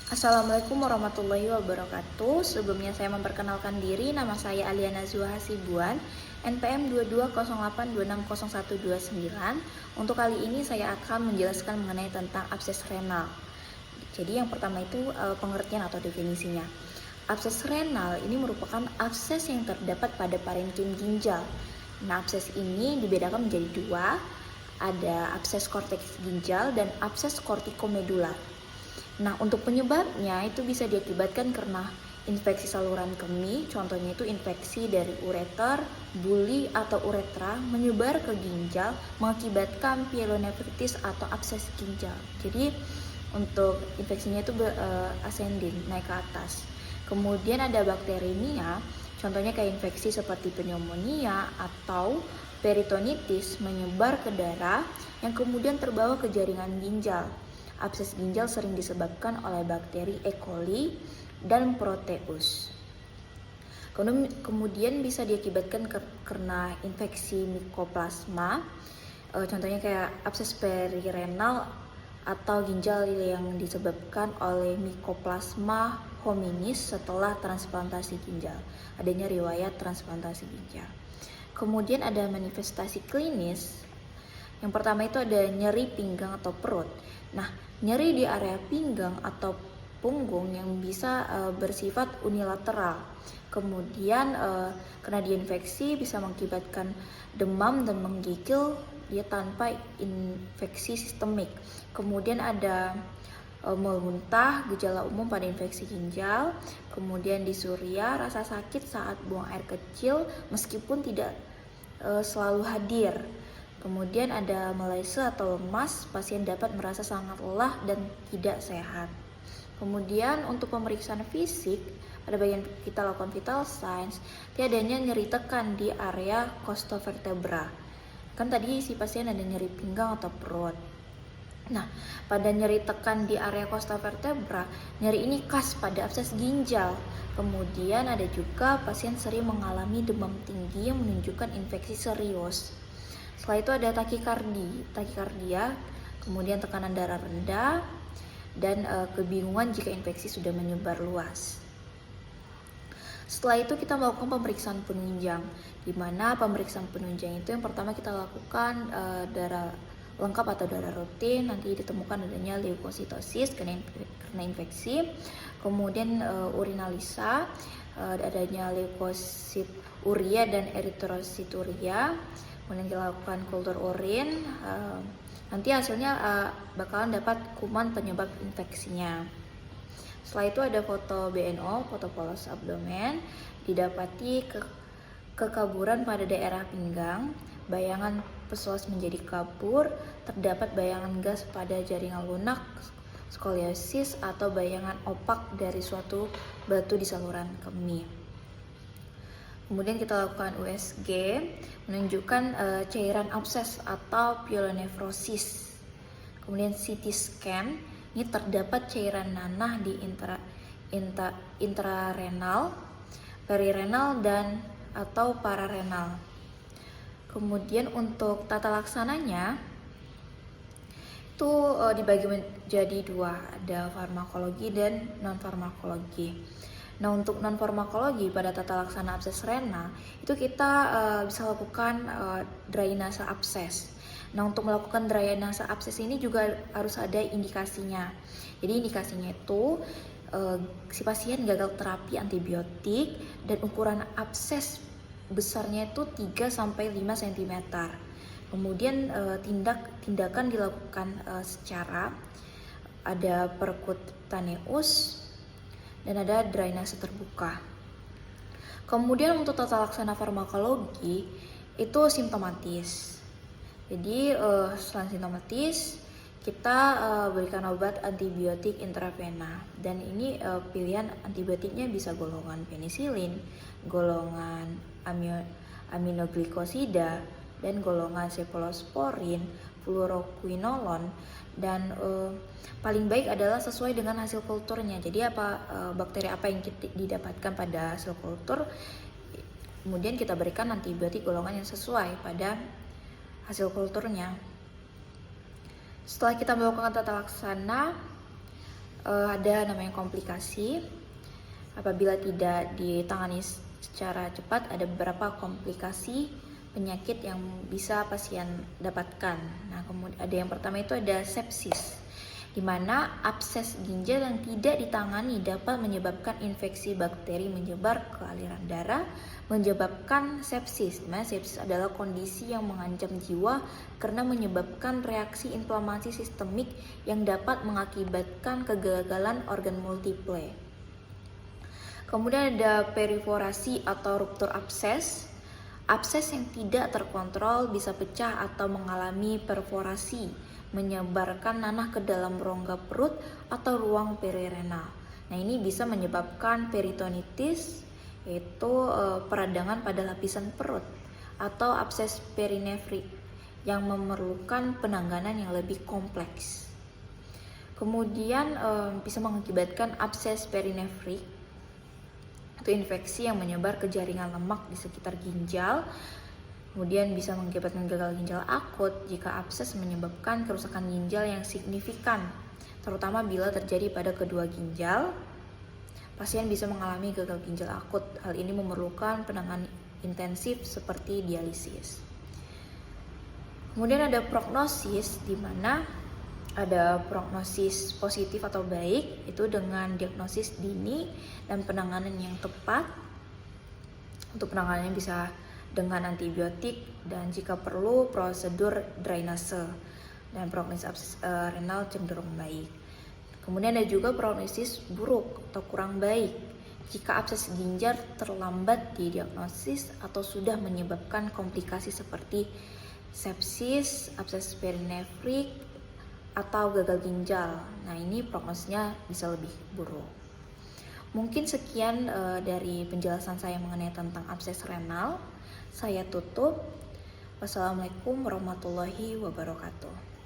Assalamualaikum warahmatullahi wabarakatuh. Sebelumnya saya memperkenalkan diri, nama saya Aliana Zuha Hasibuan, NPM 2208260129. Untuk kali ini saya akan menjelaskan mengenai tentang abses renal. Jadi yang pertama itu pengertian atau definisinya. Abses renal ini merupakan abses yang terdapat pada parenkim ginjal. Nah, abses ini dibedakan menjadi dua, ada abses korteks ginjal dan abses kortikomedular. Nah, untuk penyebabnya itu bisa diakibatkan karena infeksi saluran kemih, contohnya itu infeksi dari ureter, buli, atau uretra menyebar ke ginjal mengakibatkan pyelonefritis atau abses ginjal. Jadi untuk infeksinya itu ascending, naik ke atas. Kemudian ada bakteriemia, contohnya kayak infeksi seperti pneumonia atau peritonitis menyebar ke darah yang kemudian terbawa ke jaringan ginjal. Abses ginjal sering disebabkan oleh bakteri E. coli dan Proteus. Kemudian bisa diakibatkan karena infeksi mikoplasma, contohnya kayak abses perirenal atau ginjal yang disebabkan oleh Mycoplasma hominis setelah transplantasi ginjal. Adanya riwayat transplantasi ginjal. Kemudian ada manifestasi klinis. Yang pertama itu ada nyeri pinggang atau perut. Nah, nyeri di area pinggang atau punggung yang bisa bersifat unilateral. Kemudian karena diinfeksi bisa mengakibatkan demam dan menggigil dia tanpa infeksi sistemik. Kemudian ada mual muntah, gejala umum pada infeksi ginjal. Kemudian disuria, rasa sakit saat buang air kecil meskipun tidak selalu hadir. Kemudian ada melese atau lemas, pasien dapat merasa sangat lelah dan tidak sehat. Kemudian untuk pemeriksaan fisik, pada bagian kita lakukan vital signs, adanya nyeri tekan di area costovertebra. Kan tadi si pasien ada nyeri pinggang atau perut. Nah, pada nyeri tekan di area costovertebra, nyeri ini khas pada abses ginjal. Kemudian ada juga pasien sering mengalami demam tinggi yang menunjukkan infeksi serius. Setelah itu ada takikardia, kemudian tekanan darah rendah, dan kebingungan jika infeksi sudah menyebar luas. Setelah itu kita melakukan pemeriksaan penunjang, di mana pemeriksaan penunjang itu yang pertama kita lakukan darah lengkap atau darah rutin, nanti ditemukan adanya leukositosis karena infeksi, kemudian urinalisa, adanya leukosit urea dan eritrosituria. Kemudian kita lakukan kultur urin, nanti hasilnya bakalan dapat kuman penyebab infeksinya. Setelah itu ada foto BNO, foto polos abdomen, didapati kekaburan pada daerah pinggang, bayangan pesuas menjadi kabur, terdapat bayangan gas pada jaringan lunak, skoliosis atau bayangan opak dari suatu batu di saluran kemih. Kemudian kita lakukan USG, menunjukkan cairan abses atau pyelonefrosis. Kemudian CT scan, ini terdapat cairan nanah di intrarenal, perirenal, dan atau pararenal. Kemudian untuk tata laksananya itu dibagi menjadi dua, ada farmakologi dan non farmakologi. Nah, untuk non farmakologi pada tata laksana abses renal itu kita bisa lakukan drainase abses. Nah, untuk melakukan drainase abses ini juga harus ada indikasinya. Jadi indikasinya itu si pasien gagal terapi antibiotik dan ukuran abses besarnya itu 3-5 cm. Kemudian tindakan dilakukan secara ada perkutaneus dan ada drainase terbuka. Kemudian untuk tata laksana farmakologi itu simptomatis. Jadi selain simptomatis kita berikan obat antibiotik intravena, dan ini pilihan antibiotiknya bisa golongan penisilin, golongan aminoglikosida, dan golongan cephalosporin, fluoroquinolone, dan paling baik adalah sesuai dengan hasil kulturnya. Jadi bakteri apa yang didapatkan pada hasil kultur, kemudian kita berikan antibiotik golongan yang sesuai pada hasil kulturnya. Setelah kita melakukan tata laksana, ada namanya komplikasi. Apabila tidak ditangani secara cepat, ada beberapa komplikasi penyakit yang bisa pasien dapatkan. Nah, kemudian ada yang pertama itu ada sepsis, di mana abses ginjal yang tidak ditangani dapat menyebabkan infeksi bakteri menyebar ke aliran darah, menyebabkan sepsis. Nah, sepsis adalah kondisi yang mengancam jiwa karena menyebabkan reaksi inflamasi sistemik yang dapat mengakibatkan kegagalan organ multiple. Kemudian ada periforasi atau ruptur abses. Abses yang tidak terkontrol bisa pecah atau mengalami perforasi, menyebarkan nanah ke dalam rongga perut atau ruang perirenal. Nah, ini bisa menyebabkan peritonitis, yaitu peradangan pada lapisan perut, atau abses perinefrik yang memerlukan penanganan yang lebih kompleks. Kemudian bisa mengakibatkan abses perinefrik, itu infeksi yang menyebar ke jaringan lemak di sekitar ginjal. Kemudian bisa mengakibatkan gagal ginjal akut jika abses menyebabkan kerusakan ginjal yang signifikan, terutama bila terjadi pada kedua ginjal. Pasien bisa mengalami gagal ginjal akut. Hal ini memerlukan penanganan intensif seperti dialisis. Kemudian ada prognosis, di mana ada prognosis positif atau baik, itu dengan diagnosis dini dan penanganan yang tepat. Untuk penanganannya bisa dengan antibiotik dan jika perlu prosedur drainase, dan prognosis abses renal cenderung baik. Kemudian ada juga prognosis buruk atau kurang baik jika abses ginjal terlambat didiagnosis atau sudah menyebabkan komplikasi seperti sepsis, abses perinefrik, atau gagal ginjal. Nah, ini prognosisnya bisa lebih buruk. Mungkin sekian dari penjelasan saya mengenai tentang abses renal. Saya tutup. Wassalamualaikum warahmatullahi wabarakatuh.